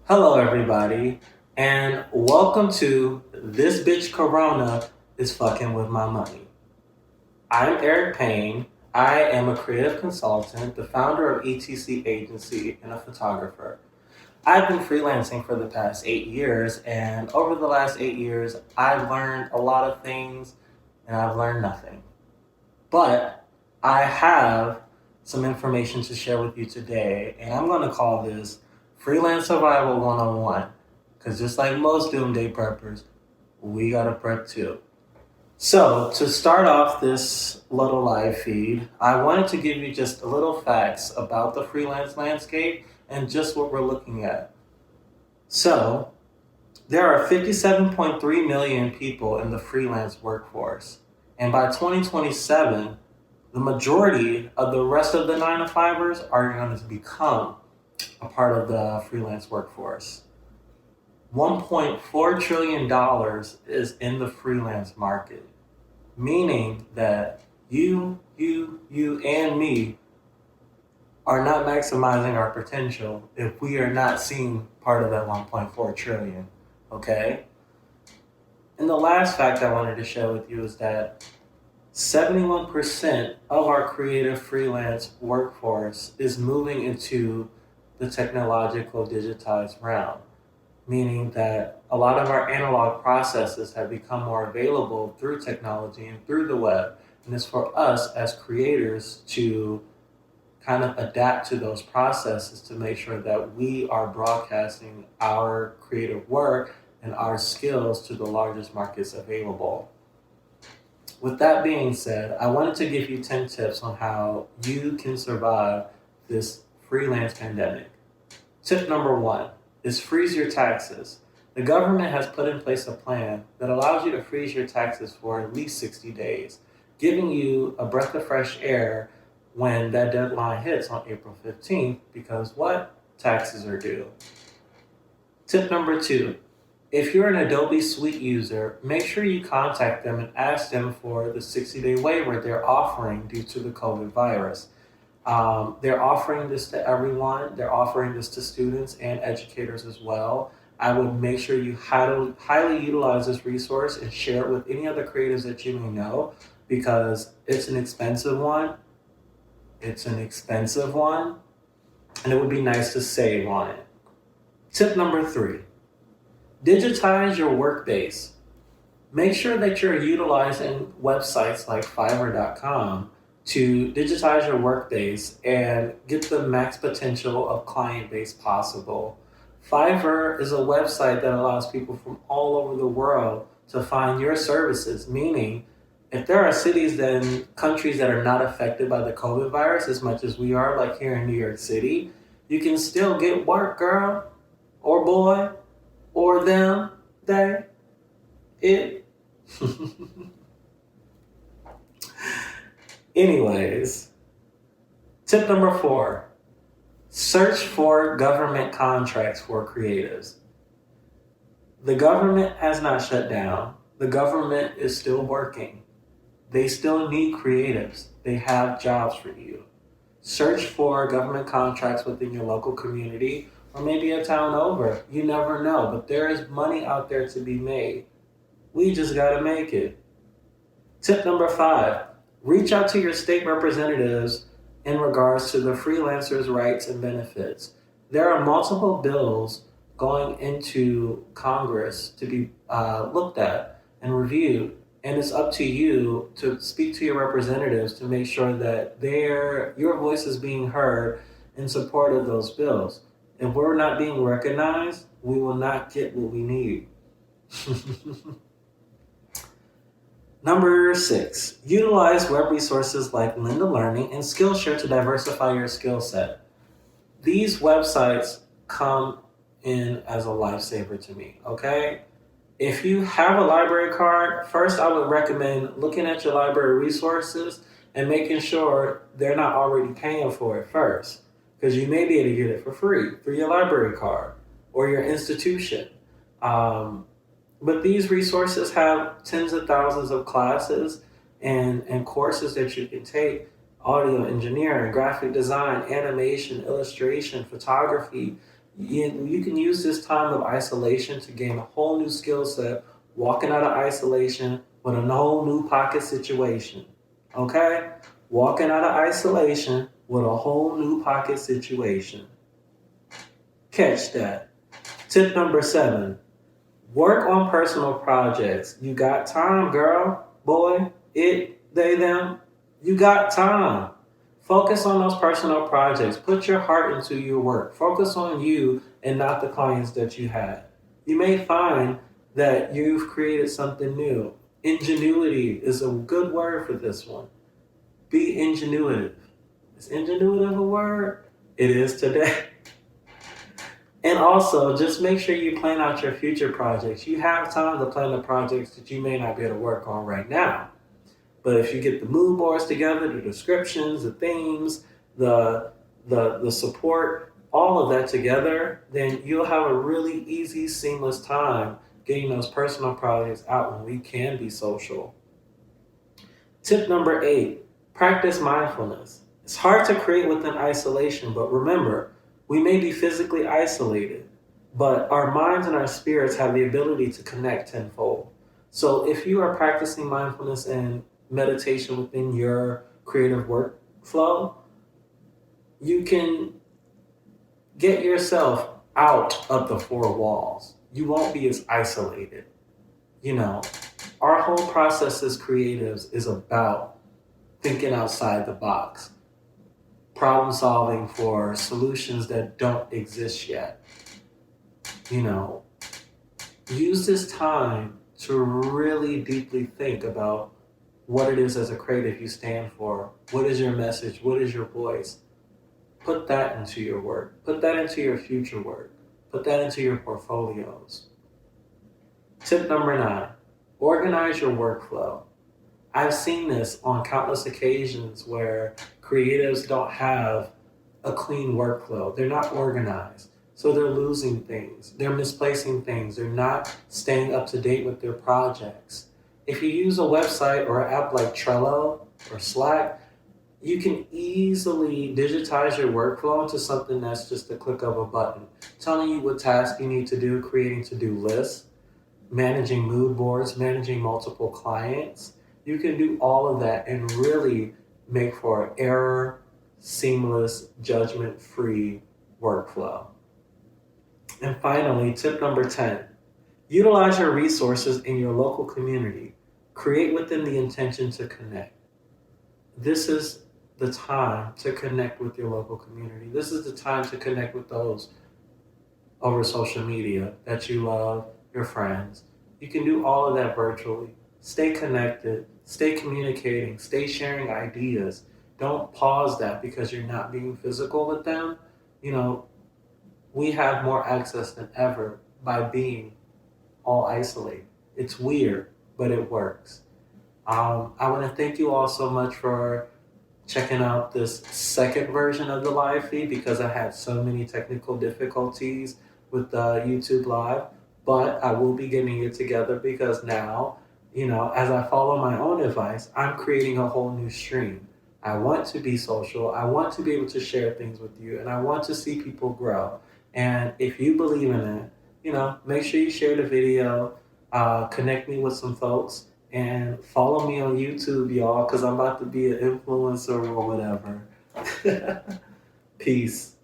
Hello, everybody, and welcome to This Bitch Corona is Fucking with My Money. I'm Eric Payne. I am a creative consultant, the founder of ETC Agency, and a photographer. I've been freelancing for the past 8 years, and over the last 8 years, I've learned a lot of things and I've learned nothing. But I have some information to share with you today, and I'm going to call this Freelance Survival 101. Because just like most doomsday preppers, we got to prep too. So, to start off this little live feed, I wanted to give you just a little facts about the freelance landscape and just what we're looking at. So, there are 57.3 million people in the freelance workforce. And by 2027, the majority of the rest of the 9 to 5ers are going to become a part of the freelance workforce. $1.4 trillion is in the freelance market, meaning that you, and me are not maximizing our potential if we are not seeing part of that 1.4 trillion. Okay? And the last fact I wanted to share with you is that 71% of our creative freelance workforce is moving into the technological digitized realm, meaning that a lot of our analog processes have become more available through technology and through the web. And it's for us as creators to kind of adapt to those processes to make sure that we are broadcasting our creative work and our skills to the largest markets available. With that being said, I wanted to give you 10 tips on how you can survive this freelance pandemic. Tip number one is freeze your taxes. The government has put in place a plan that allows you to freeze your taxes for at least 60 days, giving you a breath of fresh air when that deadline hits on April 15th because what? Taxes are due. Tip number two, if you're an Adobe Suite user, make sure you contact them and ask them for the 60-day waiver they're offering due to the COVID virus. They're offering this to everyone. They're offering this to students and educators as well. I would make sure you highly utilize this resource and share it with any other creatives that you may know because it's an expensive one. It's an expensive one, and it would be nice to save on it. Tip number three, digitize your work base. Make sure that you're utilizing websites like Fiverr.com to digitize your work base and get the max potential of client base possible. Fiverr is a website that allows people from all over the world to find your services, meaning if there are cities and countries that are not affected by the COVID virus as much as we are, like here in New York City, you can still get work, girl, or boy, or them, they, it. Anyways, tip number four, search for government contracts for creatives. The government has not shut down. The government is still working. They still need creatives. They have jobs for you. Search for government contracts within your local community or maybe a town over. You never know, but there is money out there to be made. We just got to make it. Tip number five, reach out to your state representatives in regards to the freelancers' rights and benefits. There are multiple bills going into Congress to be looked at and reviewed, and it's up to you to speak to your representatives to make sure that your voice is being heard in support of those bills. If we're not being recognized, we will not get what we need. Number six, utilize web resources like Lynda Learning and Skillshare to diversify your skill set. These websites come in as a lifesaver to me, okay? If you have a library card, first I would recommend looking at your library resources and making sure they're not already paying for it first, because you may be able to get it for free through your library card or your institution. Um, but these resources have tens of thousands of classes and courses that you can take: audio engineering, graphic design, animation, illustration, photography, You can use this time of isolation to gain a whole new skill set, walking out of isolation with a whole new pocket situation. Okay? Walking out of isolation with a whole new pocket situation. Catch that. Tip number 7, work on personal projects. You got time, girl, boy, it, they, them. You got time. Focus on those personal projects. Put your heart into your work. Focus on you and not the clients that you had. You may find that you've created something new. Ingenuity is a good word for this one. Be ingenuitive. Is ingenuitive a word? It is today. And also, just make sure you plan out your future projects. You have time to plan the projects that you may not be able to work on right now. But if you get the mood boards together, the descriptions, the themes, the support, all of that together, then you'll have a really easy, seamless time getting those personal projects out when we can be social. Tip number 8, practice mindfulness. It's hard to create within isolation, but remember, we may be physically isolated, but our minds and our spirits have the ability to connect tenfold. So if you are practicing mindfulness and meditation within your creative workflow, you can get yourself out of the four walls. You won't be as isolated. You know, our whole process as creatives is about thinking outside the box, problem solving for solutions that don't exist yet. You know, use this time to really deeply think about what it is as a creative you stand for. What is your message? What is your voice? Put that into your work. Put that into your future work. Put that into your portfolios. Tip number 9, organize your workflow. I've seen this on countless occasions where creatives don't have a clean workflow. They're not organized. So they're losing things. They're misplacing things. They're not staying up to date with their projects. If you use a website or an app like Trello or Slack, you can easily digitize your workflow into something that's just a click of a button, telling you what tasks you need to do, creating to-do lists, managing mood boards, managing multiple clients. You can do all of that and really make for an error, seamless, judgment-free workflow. And finally, tip number 10, utilize your resources in your local community. Create within the intention to connect. This is the time to connect with your local community. This is the time to connect with those over social media that you love, your friends. You can do all of that virtually. Stay connected, stay communicating, stay sharing ideas. Don't pause that because you're not being physical with them. You know, we have more access than ever by being all isolated. It's weird, but it works. I want to thank you all so much for checking out this second version of the live feed because I had so many technical difficulties with the YouTube live, but I will be getting it together because now, you know, as I follow my own advice, I'm creating a whole new stream. I want to be social. I want to be able to share things with you, and I want to see people grow. And if you believe in it, you know, make sure you share the video, connect me with some folks, and follow me on YouTube, y'all, because I'm about to be an influencer or whatever. Peace.